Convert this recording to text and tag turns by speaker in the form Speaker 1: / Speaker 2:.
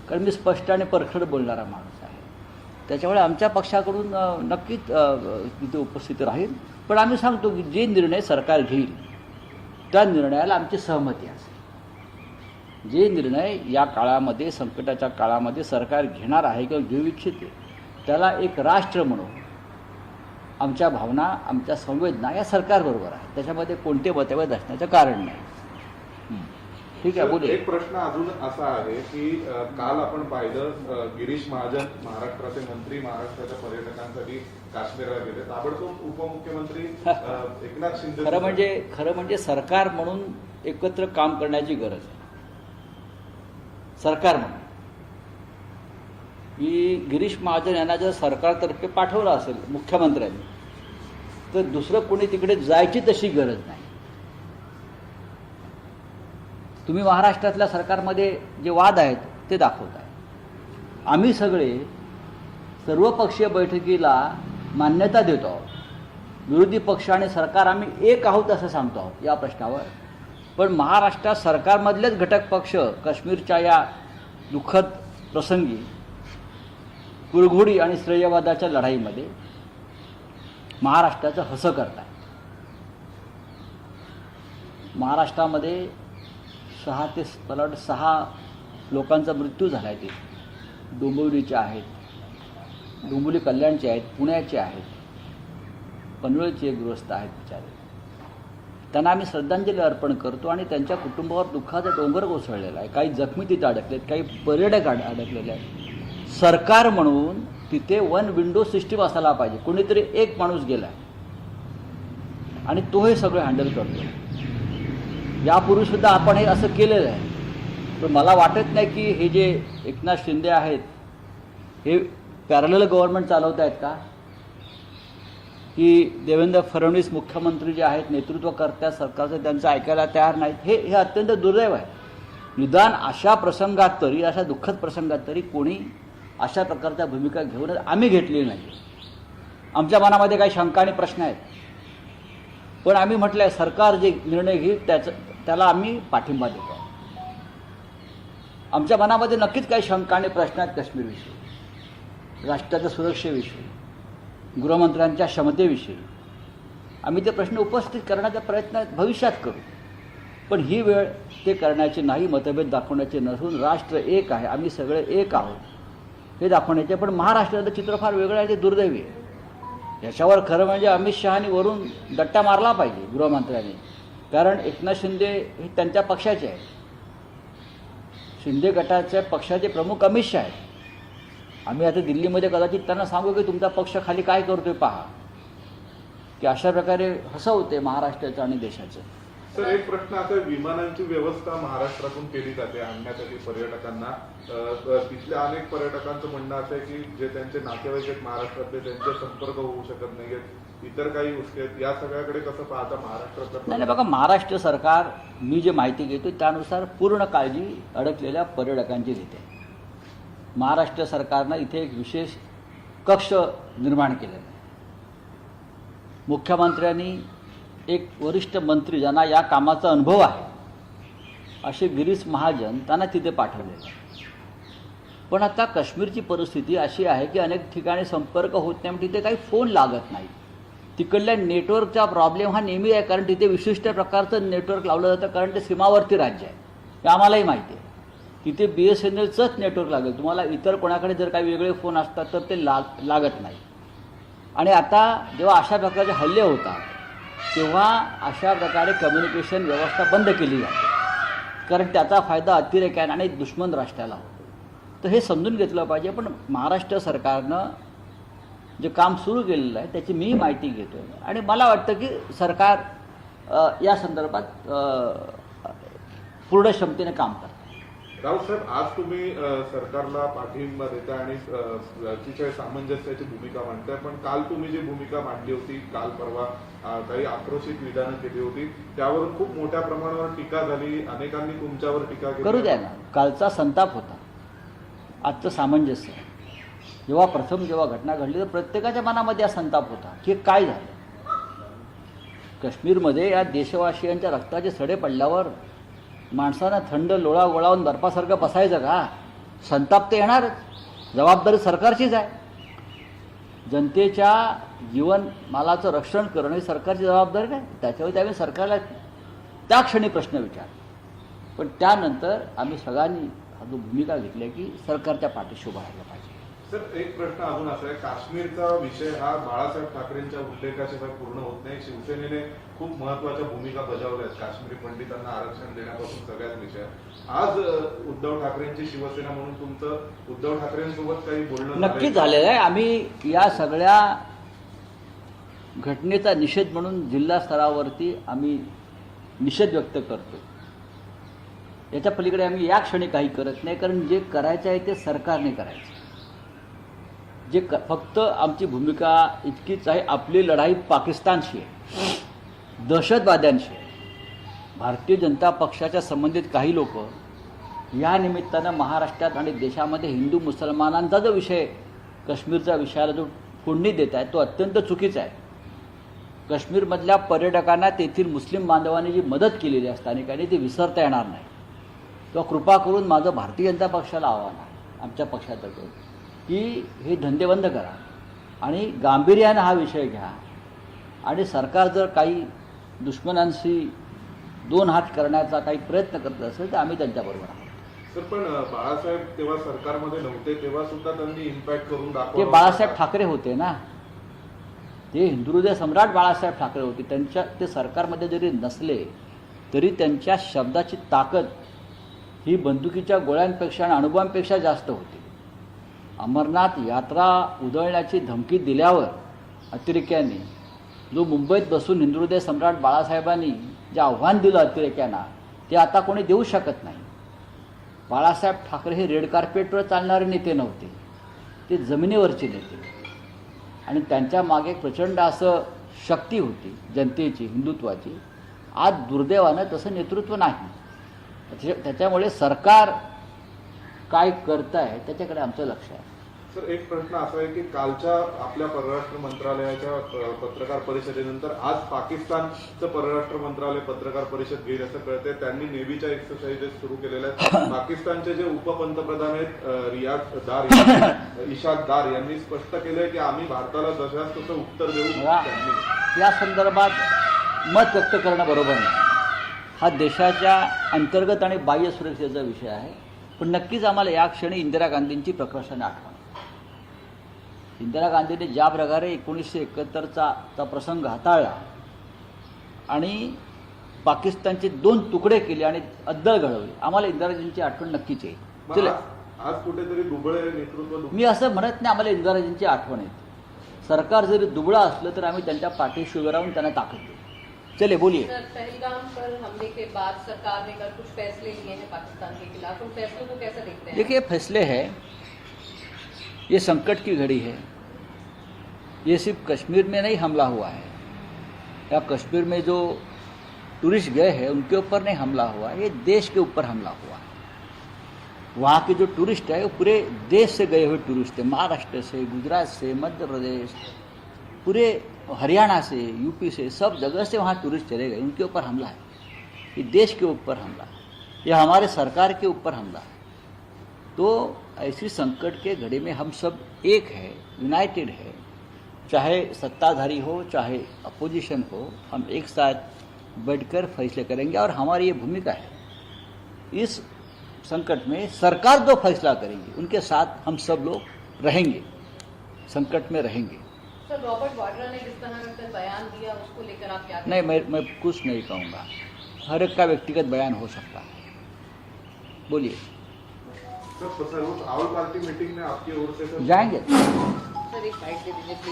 Speaker 1: कारण मी स्पष्ट आणि परखड बोलणारा माणूस आहे. त्याच्यामुळे आमच्या पक्षाकडून नक्कीच तिथे उपस्थिती राहील. पण आम्ही सांगतो की जे निर्णय सरकार घेईल त्या निर्णयाला आमची सहमती असेल. जे निर्णय या काळामध्ये, संकटाच्या काळामध्ये सरकार घेणार आहे किंवा घेऊ इच्छिते, त्याला एक राष्ट्र म्हणून आमच्या भावना, आमच्या संवेदना या सरकारबरोबर आहे. त्याच्यामध्ये कोणते मतभेद असण्याचं कारण नाही. ठीक आहे, बोले.
Speaker 2: एक प्रश्न अजून असा आहे की काल आपण पाहिलं गिरीश महाजन महाराष्ट्राचे मंत्री महाराष्ट्राच्या पर्यटकांसाठी काश्मीरला गेले. ताबडतोब उपमुख्यमंत्री एकनाथ शिंदे.
Speaker 1: खरं म्हणजे सरकार म्हणून एकत्र काम करण्याची गरज आहे. सरकार म्हणून की गिरीश महाजन यांना जर सरकारतर्फे पाठवलं असेल मुख्यमंत्र्यांनी, तर दुसरं कोणी तिकडे जायची तशी गरज नाही. तुम्ही महाराष्ट्रातल्या सरकारमध्ये जे वाद आहेत ते दाखवताय. आम्ही सगळे सर्वपक्षीय बैठकीला मान्यता देतो आहोत. विरोधी पक्ष आणि सरकार आम्ही एक आहोत असं सांगतो आहोत या प्रश्नावर. पण महाराष्ट्रात सरकारमधलेच घटक पक्ष काश्मीरच्या या दुःखद प्रसंगी कुरघोडी आणि श्रेयवादाच्या लढाईमध्ये महाराष्ट्राचं हसं करत आहे. महाराष्ट्रामध्ये 6 लोकांचा मृत्यू झाला आहे. ते डोंबिवलीचे आहेत, डोंबिवली कल्याणचे आहेत, पुण्याचे आहेत, पनवेलचे गृहस्थ आहेत बिचारे. त्यांना आम्ही श्रद्धांजली अर्पण करतो आणि त्यांच्या कुटुंबावर दुःखाचा डोंगर कोसळलेला आहे. काही जखमी तिथे अडकलेत, काही पर्यटक अडकलेले आहेत. सरकार म्हणून तिथे वन विंडो सिस्टीम असायला पाहिजे. कोणीतरी एक माणूस गेला आहे आणि तो हे सगळं हँडल करतो. यापूर्वीसुद्धा आपण हे असं केलेलं आहे. पण मला वाटत नाही की हे जे एकनाथ शिंदे आहेत हे पॅरलल गव्हर्नमेंट चालवत आहेत का, की देवेंद्र फडणवीस मुख्यमंत्री जे आहेत, नेतृत्व करत्या सरकारचं, त्यांचं ऐकायला तयार नाहीत. हे अत्यंत दुर्दैव आहे. निदान अशा प्रसंगात तरी, अशा दुःखद प्रसंगात तरी कोणी अशा प्रकारच्या भूमिका घेऊन आम्ही घेतलेली नाही. आमच्या मनामध्ये काही शंका आणि प्रश्न आहेत, पण आम्ही म्हटलं आहे सरकार जे निर्णय घेईल त्याला आम्ही पाठिंबा देतो. आमच्या मनामध्ये नक्कीच काही शंका आणि प्रश्न आहेत काश्मीरविषयी, राष्ट्राच्या सुरक्षेविषयी, गृहमंत्र्यांच्या क्षमतेविषयी. आम्ही ते प्रश्न उपस्थित करण्याचा प्रयत्न भविष्यात करू. पण ही वेळ ते करण्याची नाही, मतभेद दाखवण्याचे नसून राष्ट्र एक आहे, आम्ही सगळे एक आहोत हे दाखवण्याचे. पण महाराष्ट्राचं चित्र फार वेगळं आहे, ते दुर्दैवी आहे. याच्यावर खरं म्हणजे अमित शहानी वरून दट्टा मारला पाहिजे गृहमंत्र्यांनी. कारण एकनाथ शिंदे हे त्यांच्या पक्षाचे आहेत. शिंदे गटाच्या पक्षाचे प्रमुख अमित शहा आहेत. आम्ही आता दिल्लीमध्ये कदाचित त्यांना सांगू की तुमचा पक्ष खाली काय करतोय पहा, की अशा प्रकारे हसवते महाराष्ट्राचं आणि देशाचं.
Speaker 2: सर, एक प्रश्न आता, विमानांची व्यवस्था महाराष्ट्रातून केली जाते आणण्यासाठी पर्यटकांना. तिथल्या अनेक पर्यटकांचं म्हणणं असं आहे की जे त्यांचे नातेवाईक आहेत महाराष्ट्रातले, त्यांचे संपर्क होऊ शकत नाहीयेत, इतर काही गोष्टी आहेत. या सगळ्याकडे कसं पाहता महाराष्ट्रात?
Speaker 1: नाही बघा, महाराष्ट्र सरकार मी जे माहिती घेतो त्यानुसार पूर्ण काळजी अडकलेल्या पर्यटकांची घेते. महाराष्ट्र सरकारनं इथे एक विशेष कक्ष निर्माण केलेला आहे. मुख्यमंत्र्यांनी एक वरिष्ठ मंत्री ज्यांना या कामाचा अनुभव आहे असे गिरीश महाजन त्यांना तिथे पाठवलेलं आहे. पण आता काश्मीरची परिस्थिती अशी आहे की अनेक ठिकाणी संपर्क होत नाही, म्हणजे तिथे काही फोन लागत नाही. तिकडल्या नेटवर्कचा प्रॉब्लेम हा नेहमी आहे, कारण तिथे विशिष्ट प्रकारचं नेटवर्क लावलं जातं, कारण ते सीमावर्ती राज्य आहे. हे आम्हालाही माहिती आहे. तिथे BSNLचंच नेटवर्क लागेल. तुम्हाला इतर कोणाकडे जर काही वेगळे फोन असतात तर ते लागत नाही. आणि आता जेव्हा अशा प्रकारचे हल्ले होतात तेव्हा अशा प्रकारे कम्युनिकेशन व्यवस्था बंद केली जाते, कारण त्याचा फायदा अतिरेक्याने आणि दुश्मन राष्ट्राला होतो. तर हे समजून घेतलं पाहिजे. पण महाराष्ट्र सरकारनं जे काम सुरू केलेलं आहे त्याची मी माहिती घेतो आणि मला वाटतं की सरकार या संदर्भात पूर्ण क्षमतेने काम करतं.
Speaker 2: राऊत साहेब, आज तुम्ही सरकारला पाठिंबा देता आणि अतिशय सामंजस्याची भूमिका मांडताय, पण काल तुम्ही जी भूमिका मांडली होती, काल परवा काही आक्रोशित विधानं केली होती, त्यावर खूप मोठ्या प्रमाणावर टीका झाली. अनेकांनी तुमच्यावर टीका केली.
Speaker 1: करू द्या ना. कालचा संताप होता, आजचं सामंजस्य. जेव्हा घटना घडली तर प्रत्येकाच्या मनामध्ये हा संताप होता की काय झालं. काश्मीरमध्ये या देशवासियांच्या रक्ताचे सडे पडल्यावर माणसानं थंड लोळा गोळावून बर्फासारखं बसायचं का? संताप तर येणारच, जबाबदारी सरकारचीच आहे. जनतेच्या जीवनमालाचं रक्षण करणं ही सरकारची जबाबदारी नाही. त्याच्यावर आम्ही सरकारला त्या क्षणी प्रश्न विचार, पण त्यानंतर आम्ही सगळ्यांनी जो भूमिका घेतली आहे की सरकारच्या पाठीशी उभं राहिलं पाहिजे.
Speaker 2: सर, एक प्रश्न अजून असा आहे, काश्मीरचा विषय हा बाळासाहेब ठाकरेंच्या उल्लेखाशिवाय पूर्ण होत नाही. शिवसेनेने खूप महत्वाच्या भूमिका बजावल्या आहेत काश्मीरी पंडितांना आरक्षण देण्यापासून सगळ्याच विषय. आज उद्धव ठाकरेंची शिवसेना म्हणून तुमचं उद्धव ठाकरेंसोबत काही बोलणं
Speaker 1: नक्कीच झालेलं आहे. आम्ही या सगळ्या घटनेचा निषेध म्हणून जिल्हा स्तरावरती आम्ही निषेध व्यक्त करतो. याच्या पलीकडे आम्ही या क्षणी काही करत नाही, कारण जे करायचं आहे ते सरकारने करायचं. फक्त आमची भूमिका इतकीच आहे, आपली लढाई पाकिस्तानशी आहे, दहशतवाद्यांशी आहे. भारतीय जनता पक्षाच्या संबंधित काही लोक या निमित्तानं महाराष्ट्रात आणि देशामध्ये हिंदू मुसलमानांचा जो विषय, काश्मीरच्या विषयाला जो फोडणी देत आहे तो अत्यंत चुकीचा आहे. काश्मीरमधल्या पर्यटकांना तेथील मुस्लिम बांधवांनी जी मदत केलेली आहे स्थानिकांनी ती विसरता येणार नाही. किंवा कृपा करून माझं भारतीय जनता पक्षाला आव्हान आहे, आमच्या पक्षातर्फे, की हे धंदे बंद करा आणि गांभीर्यानं हा विषय घ्या. आणि सरकार जर काही दुश्मनांशी दोन हात करण्याचा काही प्रयत्न करत असेल तर आम्ही त्यांच्याबरोबर आहोत.
Speaker 2: सर, पण बाळासाहेब तेव्हा सरकारमध्ये नव्हते, तेव्हा सुद्धा त्यांनी इम्पॅक्ट करून
Speaker 1: ते
Speaker 2: दाखवलं.
Speaker 1: बाळासाहेब ठाकरे होते ना, ते हिंदुहृदय सम्राट बाळासाहेब ठाकरे होते. ते सरकारमध्ये जरी नसले तरी त्यांच्या शब्दाची ताकद ही बंदुकीच्या गोळ्यांपेक्षा आणि अणुबॉम्बपेक्षा जास्त होती. अमरनाथ यात्रा उधळण्याची धमकी दिल्यावर अतिरेक्यांनी, जो मुंबईत बसून हिंदुहृदय सम्राट बाळासाहेबांनी जे आव्हान दिलं अतिरेक्यांना, ते आता कोणी देऊ शकत नाही. बाळासाहेब ठाकरे हे रेड कार्पेटवर चालणारे नेते नव्हते, ते जमिनीवरचे नेते. आणि त्यांच्या मागे प्रचंड असं शक्ती होती जनतेची, हिंदुत्वाची. आज दुर्दैवानं तसं नेतृत्व नाही. त्याच्यामुळे सरकार काय करत आहे त्याच्याकडे आमचं लक्ष आहे.
Speaker 2: सर, एक प्रश्न असा आहे की कालच्या आपल्या परराष्ट्र मंत्रालयाच्या पत्रकार परिषदेनंतर आज पाकिस्तानचं परराष्ट्र मंत्रालय पत्रकार परिषद घेईल असं कळतंय. त्यांनी नेव्हीच्या एक्सरसाइजेस सुरू केलेल्या आहेत. पाकिस्तानचे जे उपपंतप्रधान आहेत रियाज दार, इशाक दार यांनी स्पष्ट केलंय की आम्ही भारताला जशास तसं उत्तर देऊ. त्यांनी
Speaker 1: या संदर्भात मत व्यक्त करणं बरोबर नाही. हा देशाच्या अंतर्गत आणि बाह्य सुरक्षेचा विषय आहे. पण नक्कीच आम्हाला या क्षणी इंदिरा गांधींची प्रकर्षाने आठवण. इंदिरा गांधींनी ज्या प्रकारे 1971चा प्रसंग हाताळला आणि पाकिस्तानचे 2 तुकडे केले आणि अद्दळ घडवली, आम्हाला इंदिराजींची आठवण नक्कीच येईल.
Speaker 2: आज कुठेतरी दुबळे नेतृत्व.
Speaker 1: मी असं म्हणत नाही आम्हाला इंदिराजींची आठवण येते. सरकार जरी दुबळं असलं तर आम्ही त्यांच्या पाठीशी उभे राहून त्यांना ताकद देऊ. चले बोलिए.
Speaker 3: सर, पहलगाम पर हमले के बाद सरकार ने कल कुछ फैसले लिए हैं पाकिस्तान के खिलाफ, उन फैसलों को कैसे देखते हैं?
Speaker 1: देखिए, फैसले हैं, ये संकट की घड़ी है. ये सिर्फ कश्मीर में नहीं हमला हुआ है, या कश्मीर में जो टूरिस्ट गए हैं उनके ऊपर नहीं हमला हुआ है, ये देश के ऊपर हमला हुआ है. वहाँ के जो टूरिस्ट है वो पूरे देश से गए हुए टूरिस्ट है, महाराष्ट्र से, गुजरात से, मध्य प्रदेश, पूरे हरियाणा से, यूपी से, सब जगह से वहाँ टूरिस्ट चले गए. उनके ऊपर हमला है. ये देश के ऊपर हमला है, ये हमारे सरकार के ऊपर हमला है. तो ऐसी संकट के घड़ी में हम सब एक है, यूनाइटेड है. चाहे सत्ताधारी हो चाहे अपोजिशन हो, हम एक साथ बैठकर फैसले करेंगे. और हमारी ये भूमिका है, इस संकट में सरकार जो फैसला करेंगी उनके साथ हम सब लोग रहेंगे, संकट में रहेंगे.
Speaker 3: सर, रॉबर्ट वाड्रा ने जिस तरह का बयान दिया उसको लेकर आप क्या
Speaker 1: नहीं, मैं कुछ नहीं कहूँगा. हर एक का व्यक्तिगत बयान हो सकता है. बोलिए.
Speaker 2: सर, ऑल पार्टी मीटिंग में आपकी ओर से
Speaker 1: जाएंगे.
Speaker 3: सर, एक बाइट दे दीजिए प्लीज.